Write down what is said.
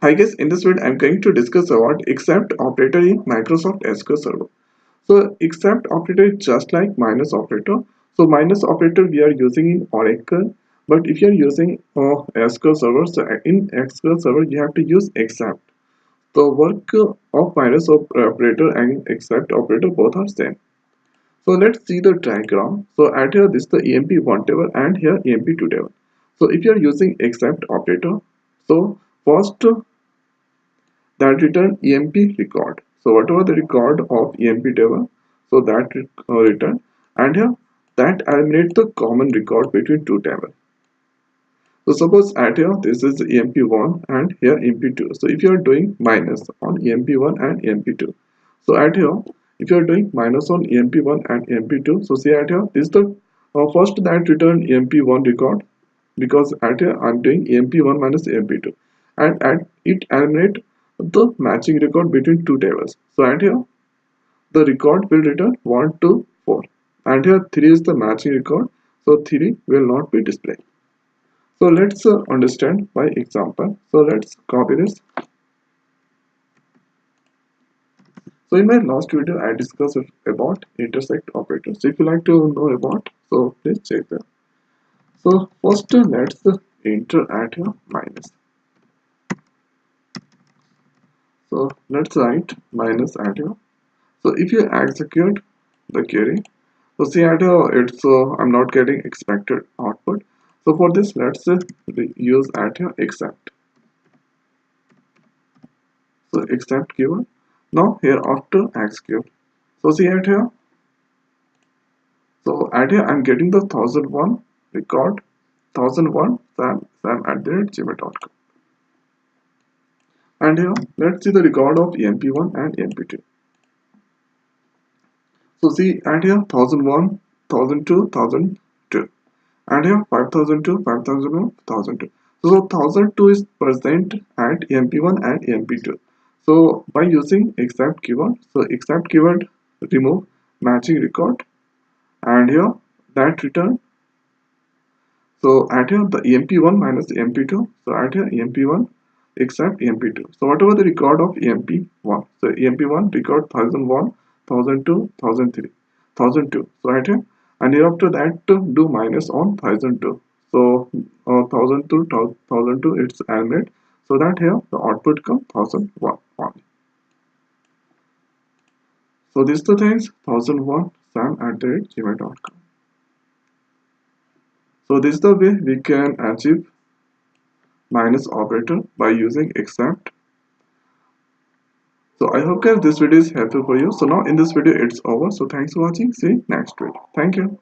Hi guys, in this video I'm going to discuss about except operator in Microsoft SQL Server. So except operator is just like minus operator. So minus operator we are using in Oracle, but if you are using SQL Server, so in SQL Server you have to use except. The work of minus operator and except operator both are same. So let's see the diagram. So at here this is the EMP1 table and here EMP2 table. So if you are using except operator, so first that return EMP record. So whatever the record of EMP table, so that return, and here that eliminates the common record between two tables. So suppose at here this is EMP1 and here EMP2. So if you are doing minus on EMP1 and EMP2, so at here if you are doing minus on EMP1 and EMP2, so see at here this is the first that return EMP1 record, because at here I'm doing EMP1 minus EMP2, and at it eliminate the matching record between two tables. So at here the record will return 1 to 4, and here 3 is the matching record, so 3 will not be displayed. So let's understand by example. So let's copy this. So in my last video I discussed about intersect operators. So if you like to know about, so please check that. So first let's enter at here minus. So let's write minus at here. So if you execute the query, so see at here it's I'm not getting expected output. So for this let's use at here except. So except keyword. Now here after execute. So see at here. So at here I'm getting the 1001 record 1001 sam@gmail.com. And here let's see the record of EMP1 and EMP2. So see at here 1001, 1002, 1002, and here 5002, 5001, 1002. So 1002 is present at EMP1 and EMP2. So by using except keyword, so except keyword remove matching record, and here that return. So at here the EMP1 minus EMP2. So at here EMP1 except EMP2. So whatever the record of EMP1. So EMP1 record 1001, 1002, 1003, 1002. So at here, and here after that do minus on 1002. So 1002, 1002 it's eliminate. So that here the output come 1001 only. So this the things 1001 sam@gmail.com. So this is the way we can achieve minus operator by using except. So I hope guys this video is helpful for you. So now in this video it's over. So thanks for watching. See you next video. Thank you.